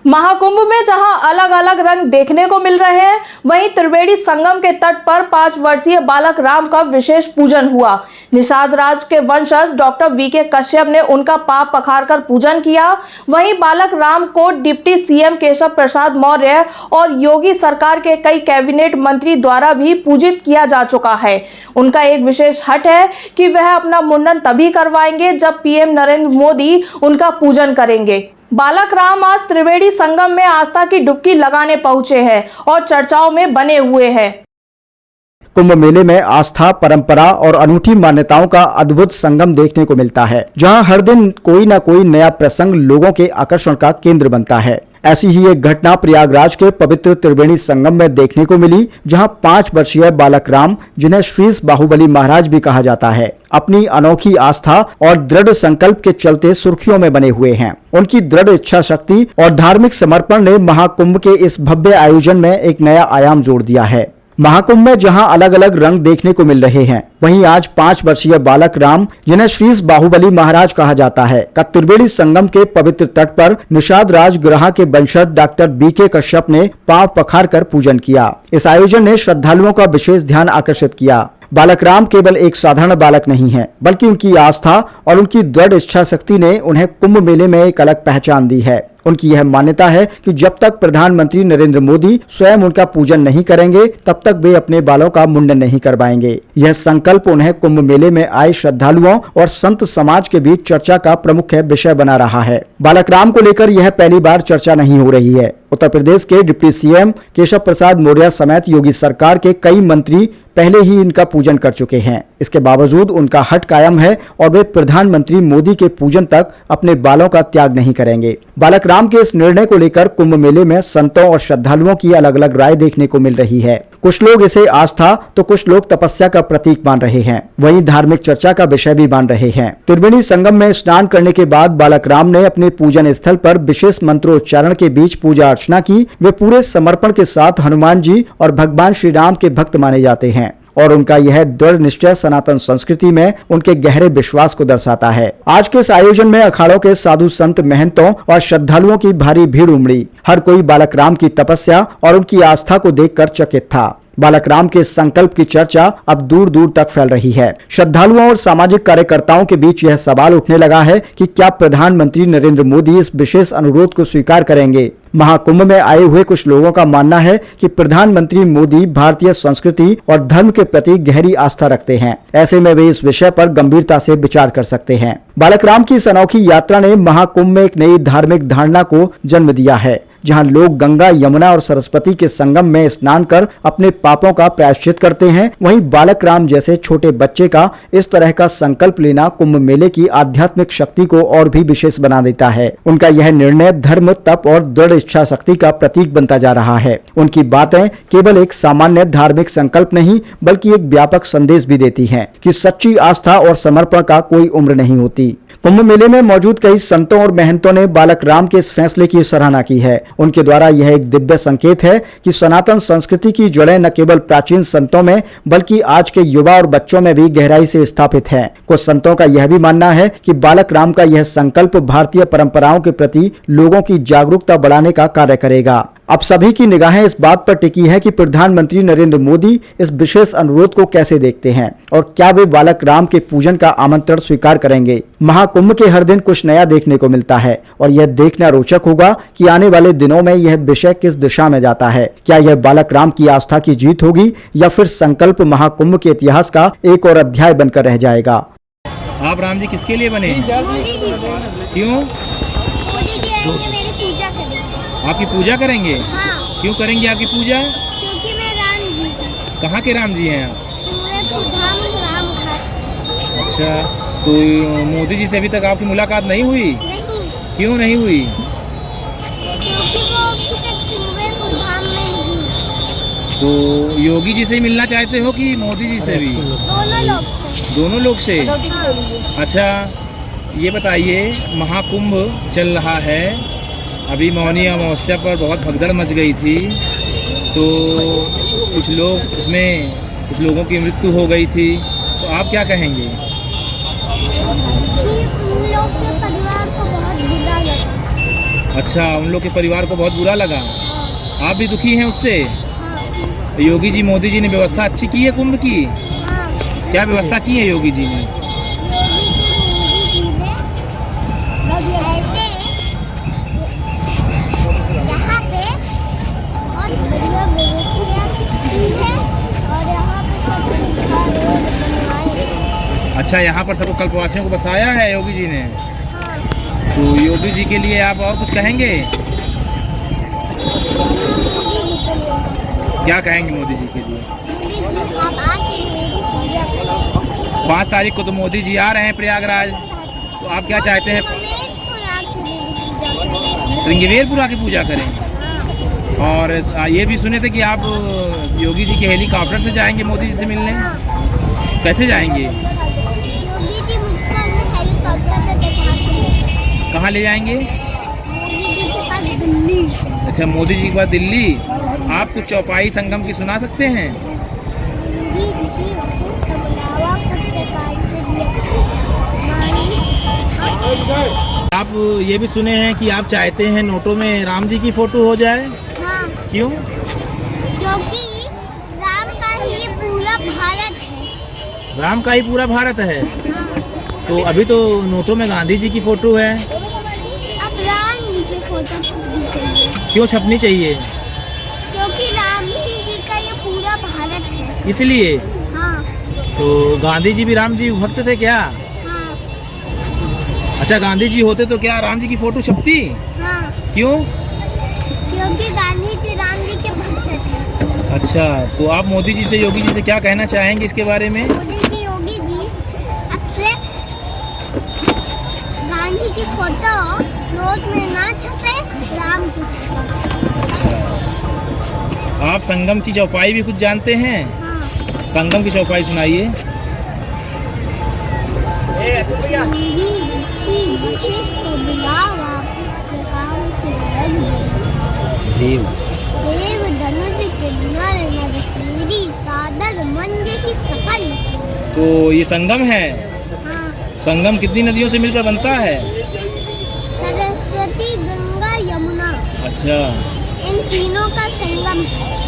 महाकुंभ में जहां अलग अलग रंग देखने को मिल रहे हैं, वहीं त्रिवेणी संगम के तट पर 5 वर्षीय बालक राम का विशेष पूजन हुआ। निषाद राज के वंशज डॉक्टर वीके कश्यप ने उनका पांव पखारकर पूजन किया। वहीं बालक राम को डिप्टी सीएम केशव प्रसाद मौर्य और योगी सरकार के कई कैबिनेट मंत्री द्वारा भी पूजित किया जा चुका है। उनका एक विशेष हट है कि वह अपना मुंडन तभी करवाएंगे जब पीएम नरेंद्र मोदी उनका पूजन करेंगे। बालक राम आज त्रिवेणी संगम में आस्था की डुबकी लगाने पहुंचे हैं और चर्चाओं में बने हुए हैं। कुंभ मेले में आस्था, परंपरा और अनूठी मान्यताओं का अद्भुत संगम देखने को मिलता है, जहां हर दिन कोई न कोई नया प्रसंग लोगों के आकर्षण का केंद्र बनता है। ऐसी ही एक घटना प्रयागराज के पवित्र त्रिवेणी संगम में देखने को मिली, जहां 5 वर्षीय बालक राम, जिन्हें शीर्ष बाहुबली महाराज भी कहा जाता है, अपनी अनोखी आस्था और दृढ़ संकल्प के चलते सुर्खियों में बने हुए हैं। उनकी दृढ़ इच्छा शक्ति और धार्मिक समर्पण ने महाकुंभ के इस भव्य आयोजन में एक नया आयाम जोड़ दिया है। महाकुंभ में जहां अलग अलग रंग देखने को मिल रहे हैं, वहीं आज 5 वर्षीय बालक राम, जिन्हें शीर्ष बाहुबली महाराज कहा जाता है, का त्रिवेणी संगम के पवित्र तट पर निषाद राज ग्रह के वंशज डॉक्टर बीके कश्यप ने पांव पखार कर पूजन किया। इस आयोजन ने श्रद्धालुओं का विशेष ध्यान आकर्षित किया। बालक राम केवल एक साधारण बालक नहीं है, बल्कि उनकी आस्था और उनकी दृढ़ इच्छा शक्ति ने उन्हें कुंभ मेले में एक अलग पहचान दी है। उनकी यह मान्यता है कि जब तक प्रधानमंत्री नरेंद्र मोदी स्वयं उनका पूजन नहीं करेंगे, तब तक वे अपने बालों का मुंडन नहीं करवाएंगे। यह संकल्प उन्हें कुंभ मेले में आए श्रद्धालुओं और संत समाज के बीच चर्चा का प्रमुख विषय बना रहा है। बालक राम को लेकर यह पहली बार चर्चा नहीं हो रही है। उत्तर प्रदेश के डिप्टी सीएम केशव प्रसाद मौर्य समेत योगी सरकार के कई मंत्री पहले ही इनका पूजन कर चुके हैं। इसके बावजूद उनका हट कायम है और वे प्रधानमंत्री मोदी के पूजन तक अपने बालों का त्याग नहीं करेंगे। बालक राम के इस निर्णय को लेकर कुंभ मेले में संतों और श्रद्धालुओं की अलग अलग राय देखने को मिल रही है। कुछ लोग इसे आस्था तो कुछ लोग तपस्या का प्रतीक मान रहे हैं, वहीं धार्मिक चर्चा का विषय भी मान रहे हैं। त्रिवेणी संगम में स्नान करने के बाद बालक राम ने अपने पूजन स्थल पर विशेष मंत्रोच्चारण के बीच पूजा अर्चना की। वे पूरे समर्पण के साथ हनुमान जी और भगवान श्री राम के भक्त माने जाते हैं और उनका यह दृढ़ निश्चय सनातन संस्कृति में उनके गहरे विश्वास को दर्शाता है। आज के इस आयोजन में अखाड़ों के साधु संत, महंतों और श्रद्धालुओं की भारी भीड़ उमड़ी। हर कोई बालक राम की तपस्या और उनकी आस्था को देखकर चकित था। बालक राम के संकल्प की चर्चा अब दूर दूर तक फैल रही है। श्रद्धालुओं और सामाजिक कार्यकर्ताओं के बीच यह सवाल उठने लगा है कि क्या प्रधानमंत्री नरेंद्र मोदी इस विशेष अनुरोध को स्वीकार करेंगे। महाकुंभ में आए हुए कुछ लोगों का मानना है कि प्रधानमंत्री मोदी भारतीय संस्कृति और धर्म के प्रति गहरी आस्था रखते हैं। ऐसे में वे इस विषय पर गंभीरता से विचार कर सकते हैं। बालक राम की इस अनोखी यात्रा ने महाकुंभ में एक नई धार्मिक धारणा को जन्म दिया है, जहां लोग गंगा, यमुना और सरस्वती के संगम में स्नान कर अपने पापों का प्रायश्चित करते हैं। वहीं बालक राम जैसे छोटे बच्चे का इस तरह का संकल्प लेना कुंभ मेले की आध्यात्मिक शक्ति को और भी विशेष बना देता है। उनका यह निर्णय धर्म, तप और दृढ़ इच्छा शक्ति का प्रतीक बनता जा रहा है। उनकी बातें केवल एक सामान्य धार्मिक संकल्प नहीं, बल्कि एक व्यापक संदेश भी देती हैं कि सच्ची आस्था और समर्पण का कोई उम्र नहीं होती। कुंभ मेले में मौजूद कई संतों और महंतों ने बालक राम के इस फैसले की सराहना की है। उनके द्वारा यह एक दिव्य संकेत है कि सनातन संस्कृति की जड़ें न केवल प्राचीन संतों में, बल्कि आज के युवा और बच्चों में भी गहराई से स्थापित हैं। कुछ संतों का यह भी मानना है कि बालक राम का यह संकल्प भारतीय परंपराओं के प्रति लोगों की जागरूकता बढ़ाने का कार्य करेगा। अब सभी की निगाहें इस बात पर टिकी है कि प्रधानमंत्री नरेंद्र मोदी इस विशेष अनुरोध को कैसे देखते हैं और क्या वे बालक राम के पूजन का आमंत्रण स्वीकार करेंगे। महाकुंभ के हर दिन कुछ नया देखने को मिलता है और यह देखना रोचक होगा कि आने वाले दिनों में यह विषय किस दिशा में जाता है। क्या यह बालक राम की आस्था की जीत होगी या फिर संकल्प महाकुंभ के इतिहास का एक और अध्याय बनकर रह जाएगा। आप राम जी किसके लिए बने? क्यों? मोदी जी आएंगे, मेरी पूजा करेंगे। आपकी पूजा करेंगे? हाँ। क्यों करेंगे आपकी पूजा? क्योंकि मैं राम जी हूँ। कहाँ के राम जी हैं आप? सूरजपुर धाम, रामघाट। अच्छा, तो मोदी जी से अभी तक आपकी मुलाकात नहीं हुई? नहीं। क्यों नहीं हुई? क्योंकि वो अभी तक सूरजपुर धाम में नहीं है। तो योगी जी से ही मिलना चाहते हो कि मोदी जी से भी? दोनों लोग से। दोनों लोग से? हाँ। अच्छा, ये बताइए, महाकुंभ चल रहा है, अभी मौनी अमावस्या पर बहुत भगदड़ मच गई थी, तो कुछ लोगों की मृत्यु हो गई थी, तो आप क्या कहेंगे? कि उन लोग के परिवार को बहुत बुरा लगा। अच्छा, उन लोग के परिवार को बहुत बुरा लगा, आप भी दुखी हैं उससे। हाँ योगी जी मोदी जी ने व्यवस्था अच्छी की है कुंभ की, हाँ। क्या व्यवस्था की है योगी जी ने? योगी जी ने ऐसे यहाँ पे बहुत बढ़िया व्यवस्था की है और यहाँ पे सब सुविधा रोड बनवाए हैं। अच्छा, यहाँ पर सबको कल्पवासियों को बसाया है योगी जी ने। हाँ तो योगी जी के लिए आप और कुछ कहेंगे? मोदी जी को लेकर क्या कहेंगे मोदी जी के लिए? मोदी जी आप आके मेरी पूजा करो। 5 तारीख को तो मोदी जी आ रहे हैं प्रयागराज, तो आप क्या चाहते हैं? रंगवेलपुर आके मेरी पूजा करो। श्रृंगवेरपुर आके पूजा करें। हाँ और ये भी सुने थे कि आप योगी जी के हेलीकॉप्टर से जाएंगे मोदी जी से मिलने, हाँ। कैसे जाएंगे? योगी जी मुझको अपने हेलीकॉप्टर पे बैठा के ले कहाँ ले जाएंगे? मोदी जी के पास दिल्ली। अच्छा, मोदी जी के बाद दिल्ली। आप कुछ चौपाई संगम की सुना सकते हैं? जी ऋषि वशिष्ठ तबलावा पुस्तकाल से व्यक्ति आप ये भी सुने हैं कि आप चाहते हैं नोटों में राम जी की फोटो हो जाए, हाँ क्यों? क्योंकि राम का ही पूरा भारत है। राम का ही पूरा भारत है। हाँ तो अभी तो नोटों में गांधी जी की फोटो है, अब राम जी की फोटो छपनी चाहिए क्यों छपनी चाहिए? क्योंकि राम ही जी का ये पूरा भारत है। इसलिए। हाँ तो गांधी जी भी राम जी भक्त थे क्या? हाँ अच्छा, गांधी जी होते तो क्या राम जी की फोटो छपती? हाँ क्यों? क्योंकि गांधी जी राम जी के भक्त थे। अच्छा, तो आप मोदी जी से योगी जी से क्या कहना चाहेंगे इसके बारे में? मोदी जी योगी जी आपसे गांधी की फोटो नोट में ना छपे, राम की फोटो। अच्छा, आप संगम की चौपाई भी कुछ जानते हैं? हाँ संगम की चौपाई सुनाइए। जी ऋषि वशिष्ठ बुलावा पुस्तकाम से देव। देव धनुष के नर नरसेरी सादर मंज की सकल। तो ये संगम है। हाँ संगम कितनी नदियों से मिलकर बनता है? सरस्वती गंगा यमुना अच्छा, इन तीनों का संगम है।